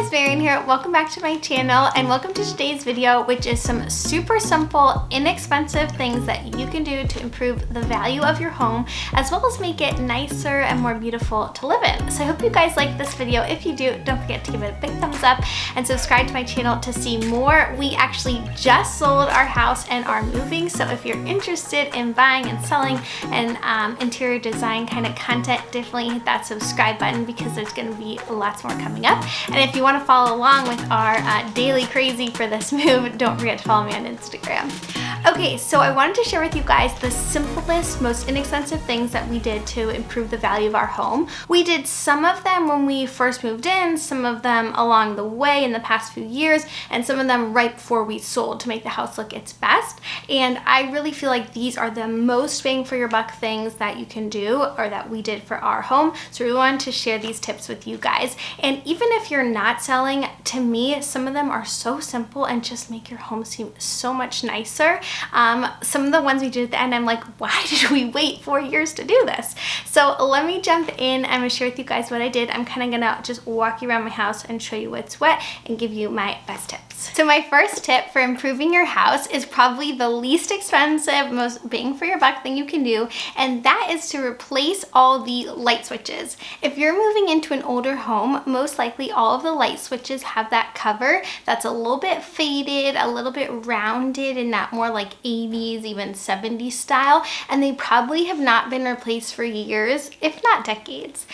guys, Marian here. Welcome back to my channel and welcome to today's video, which is some super simple, inexpensive things that you can do to improve the value of your home as well as make it nicer and more beautiful to live in. So I hope you guys like this video. If you do, don't forget to give it a big thumbs up and subscribe to my channel to see more. We actually just sold our house and are moving, so if you're interested in buying and selling and interior design kind of content, definitely hit that subscribe button because there's going to be lots more coming up. And if you want to follow along with our daily crazy for this move, don't forget to follow me on Instagram. Okay, so I wanted to share with you guys the simplest, most inexpensive things that we did to improve the value of our home. We did some of them when we first moved in, some of them along the way in the past few years, and some of them right before we sold to make the house look its best. And I really feel like these are the most bang for your buck things that you can do, or that we did for our home. So we wanted to share these tips with you guys. And even if you're not selling, to me, some of them are so simple and just make your home seem so much nicer. Some of the ones we did at the end, I'm like, why did we wait 4 years to do this? So let me jump in. I'm gonna share with you guys what I did. I'm kind of gonna just walk you around my house and show you what's what and give you my best tips. So my first tip for improving your house is probably the least expensive, most bang for your buck thing you can do, and that is to replace all the light switches. If you're moving into an older home, most likely all of the light switches have that cover that's a little bit faded, a little bit rounded, and that more like 80s, even 70s style, and they probably have not been replaced for years, if not decades.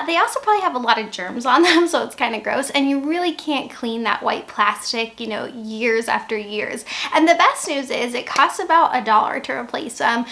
They also probably have a lot of germs on them, so it's kind of gross, and you really can't clean that white plastic, you know, years after years. And the best news is it costs about $1 to replace them.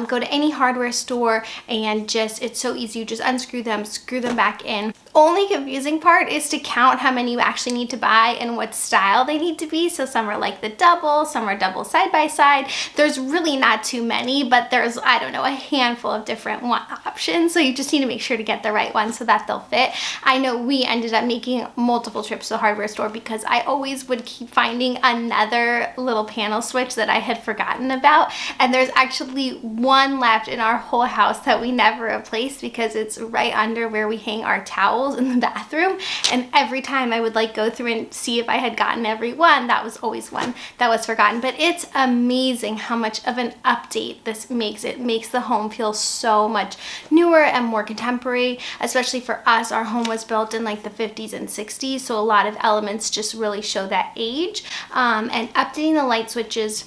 Go to any hardware store and it's so easy. You just unscrew them, screw them back in. Only confusing part is to count how many you actually need to buy and what style they need to be. So some are like the double, some are double side by side. There's really not too many, but there's, I don't know, a handful of different options. So you just need to make sure to get the right one so that they'll fit. I know we ended up making multiple trips to the hardware store because I always would keep finding another little panel switch that I had forgotten about. And there's actually one left in our whole house that we never replaced because it's right under where we hang our towels in the bathroom, and every time I would like go through and see if I had gotten every one, that was always one that was forgotten. But it's amazing how much of an update this makes. It makes the home feel so much newer and more contemporary, especially for us. Our home was built in like the 50s and 60s, so a lot of elements just really show that age. And updating the light switches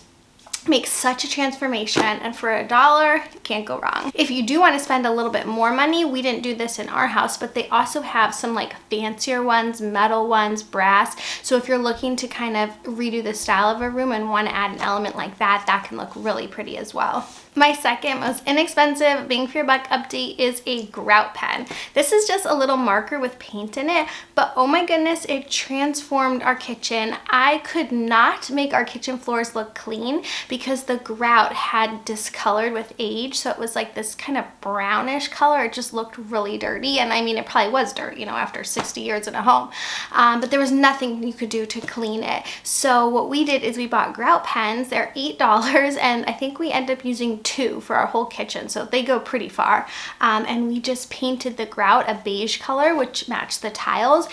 makes such a transformation, and for $1, you can't go wrong. If you do want to spend a little bit more money, we didn't do this in our house, but they also have some like fancier ones, metal ones, brass. So if you're looking to kind of redo the style of a room and want to add an element like that, that can look really pretty as well. My second most inexpensive bang for your buck update is a Grout Pen. This is just a little marker with paint in it, but oh my goodness, it transformed our kitchen. I could not make our kitchen floors look clean because the grout had discolored with age, so it was like this kind of brownish color. It just looked really dirty, and I mean, it probably was dirt, you know, after 60 years in a home, but there was nothing you could do to clean it. So what we did is we bought Grout Pens. They're $8, and I think we ended up using 2 for our whole kitchen, so they go pretty far. And we just painted the grout a beige color, which matched the tiles.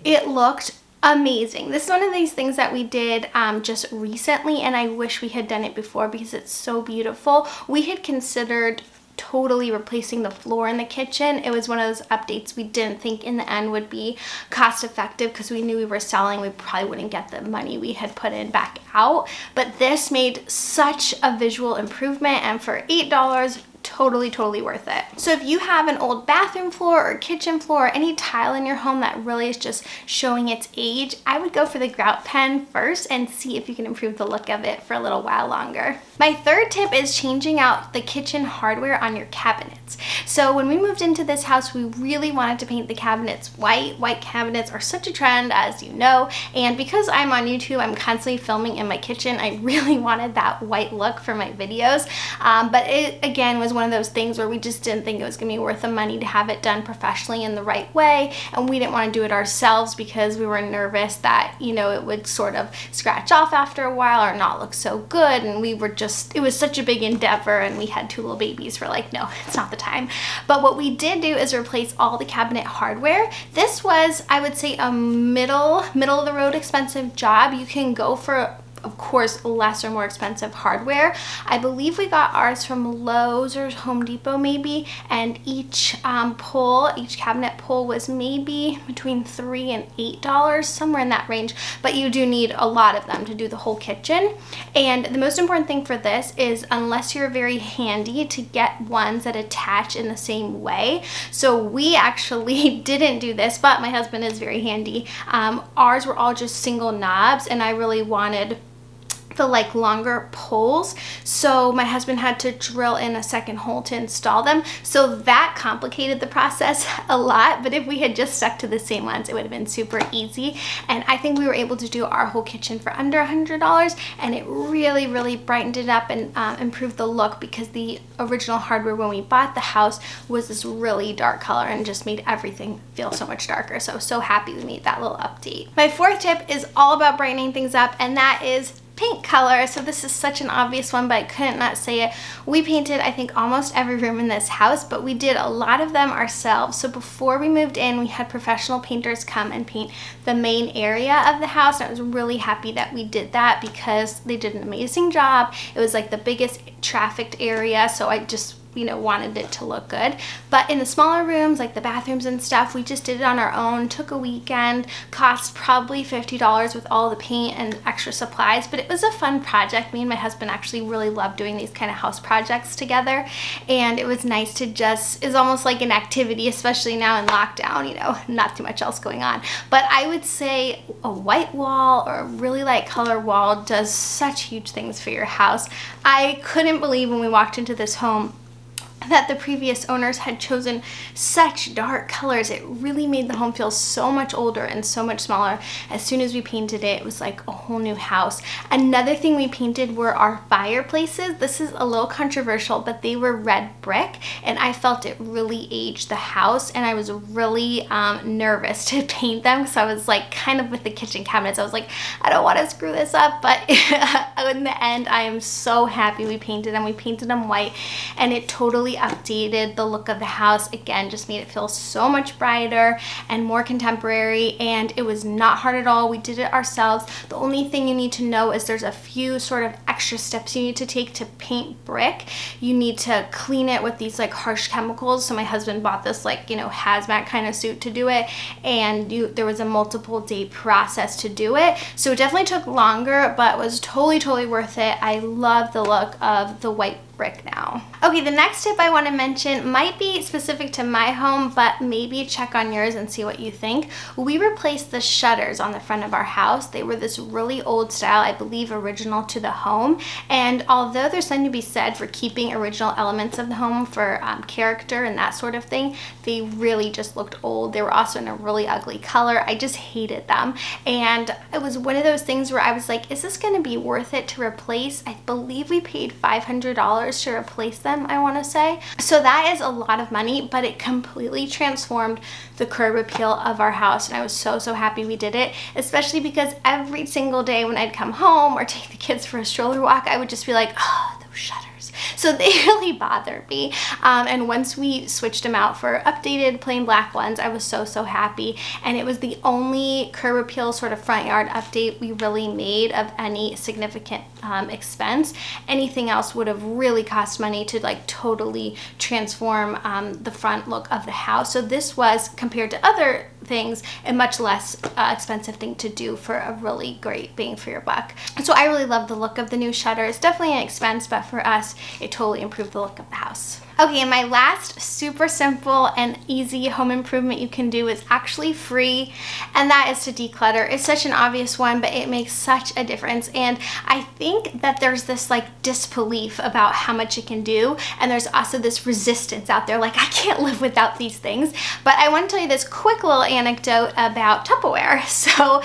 It looked amazing. This is one of these things that we did just recently, and I wish we had done it before because it's so beautiful. We had considered totally replacing the floor in the kitchen. It was one of those updates we didn't think in the end would be cost effective because we knew we were selling, we probably wouldn't get the money we had put in back out. But this made such a visual improvement, and for $8, totally worth it. So if you have an old bathroom floor or kitchen floor or any tile in your home that really is just showing its age, I would go for the Grout Pen first and see if you can improve the look of it for a little while longer. My third tip is changing out the kitchen hardware on your cabinets. So when we moved into this house, we really wanted to paint the cabinets white. White cabinets are such a trend, as you know, and because I'm on YouTube, I'm constantly filming in my kitchen. I really wanted that white look for my videos, but it again was one one of those things where we just didn't think it was gonna be worth the money to have it done professionally in the right way, and we didn't want to do it ourselves because we were nervous that, you know, it would sort of scratch off after a while or not look so good, and we were just, it was such a big endeavor, and we had 2 little babies. We're like, no, it's not the time. But what we did do is replace all the cabinet hardware. This was, I would say, a middle of the road expensive job. You can go for, of course, less or more expensive hardware. I believe we got ours from Lowe's or Home Depot maybe, and each cabinet pull was maybe between $3 and $8, somewhere in that range, but you do need a lot of them to do the whole kitchen. And the most important thing for this is, unless you're very handy, to get ones that attach in the same way. So we actually didn't do this, but my husband is very handy. Ours were all just single knobs, and I really wanted the like longer poles, so my husband had to drill in a second hole to install them, so that complicated the process a lot. But if we had just stuck to the same ones, it would have been super easy. And I think we were able to do our whole kitchen for under $100, and it really brightened it up and improved the look, because the original hardware when we bought the house was this really dark color and just made everything feel so much darker. So I was so happy we made that little update. My 4th tip is all about brightening things up, and that is paint color. So this is such an obvious one, but I couldn't not say it. We painted, I think, almost every room in this house, but we did a lot of them ourselves. So before we moved in, we had professional painters come and paint the main area of the house, and I was really happy that we did that because they did an amazing job. It was like the biggest trafficked area, so I just, you know, wanted it to look good. But in the smaller rooms, like the bathrooms and stuff, we just did it on our own. Took a weekend, cost probably $50 with all the paint and extra supplies, but it was a fun project. Me and my husband actually really love doing these kind of house projects together, and it was nice to just, it's almost like an activity, especially now in lockdown, you know, not too much else going on. But I would say a white wall or a really light color wall does such huge things for your house. I couldn't believe when we walked into this home that the previous owners had chosen such dark colors. It really made the home feel so much older and so much smaller. As soon as we painted it, it was like a whole new house. Another thing we painted were our fireplaces. This is a little controversial, but they were red brick, and I felt it really aged the house, and I was really nervous to paint them, because I was like, kind of with the kitchen cabinets, I was like, I don't want to screw this up. But in the end, I am so happy we painted them. We painted them white, and it totally updated the look of the house. Again, just made it feel so much brighter and more contemporary, and it was not hard at all. We did it ourselves. The only thing you need to know is there's a few sort of extra steps you need to take to paint brick. You need to clean it with these like harsh chemicals. So my husband bought this like, you know, hazmat kind of suit to do it, and there was a multiple day process to do it. So it definitely took longer, but was totally worth it. I love the look of the white brick now. Okay, the next tip I want to mention might be specific to my home, but maybe check on yours and see what you think. We replaced the shutters on the front of our house. They were this really old style, I believe original to the home, and although there's something to be said for keeping original elements of the home for character and that sort of thing, they really just looked old. They were also in a really ugly color. I just hated them, and it was one of those things where I was like, is this going to be worth it to replace? I believe we paid $500 to replace them, I want to say. So that is a lot of money, but it completely transformed the curb appeal of our house, and I was so happy we did it, especially because every single day when I'd come home or take the kids for a stroller walk, I would just be like, oh, those shutters. So they really bothered me, and once we switched them out for updated plain black ones, I was so happy. And it was the only curb appeal sort of front yard update we really made of any significant expense. Anything else would have really cost money to like totally transform the front look of the house. So this was, compared to other things, a much less expensive thing to do for a really great bang for your buck. So I really love the look of the new shutters. Definitely an expense, but for us, it totally improved the look of the house. Okay, and my last super simple and easy home improvement you can do is actually free, and that is to declutter. It's such an obvious one, but it makes such a difference. And I think that there's this like disbelief about how much it can do, and there's also this resistance out there, like I can't live without these things. But I want to tell you this quick little anecdote about Tupperware. So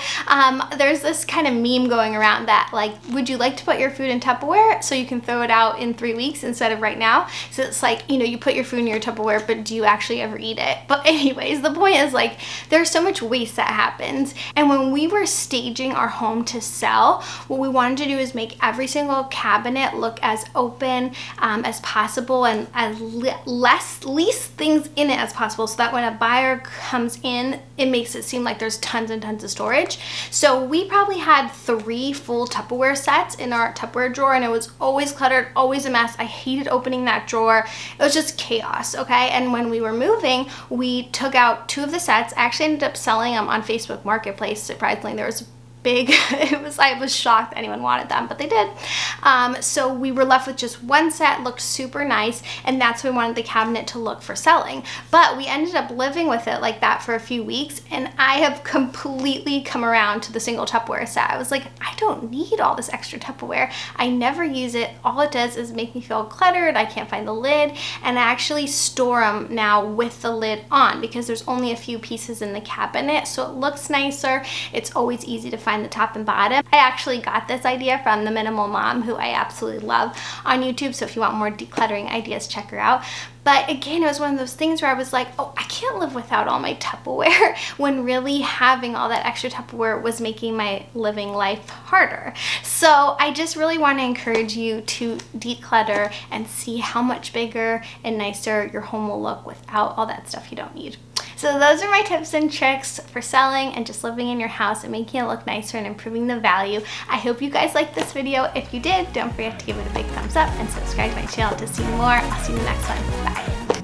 there's this kind of meme going around that like, would you like to put your food in Tupperware so you can throw it out in 3 weeks instead of right now? So it's like, like, you know, you put your food in your Tupperware, but do you actually ever eat it? But anyways, the point is like, there's so much waste that happens. And when we were staging our home to sell, what we wanted to do is make every single cabinet look as open as possible and as least things in it as possible, so that when a buyer comes in, it makes it seem like there's tons and tons of storage. So we probably had 3 full Tupperware sets in our Tupperware drawer, and it was always cluttered, always a mess. I hated opening that drawer. It was just chaos, okay? And when we were moving, we took out 2 of the sets. I actually ended up selling them on Facebook Marketplace. Surprisingly, there was big, I was shocked anyone wanted them, but they did. So we were left with just 1 set, looked super nice, and that's what we wanted the cabinet to look for selling. But we ended up living with it like that for a few weeks, and I have completely come around to the single Tupperware set. I was like, I don't need all this extra Tupperware. I never use it. All it does is make me feel cluttered. I can't find the lid, and I actually store them now with the lid on because there's only a few pieces in the cabinet, so it looks nicer. It's always easy to find the top and bottom. I actually got this idea from the Minimal Mom, who I absolutely love, on YouTube, so if you want more decluttering ideas, check her out. But again, it was one of those things where I was like, oh, I can't live without all my Tupperware, when really having all that extra Tupperware was making my living life harder. So I just really want to encourage you to declutter and see how much bigger and nicer your home will look without all that stuff you don't need. So those are my tips and tricks for selling and just living in your house and making it look nicer and improving the value. I hope you guys liked this video. If you did, don't forget to give it a big thumbs up and subscribe to my channel to see more. I'll see you in the next one. Bye.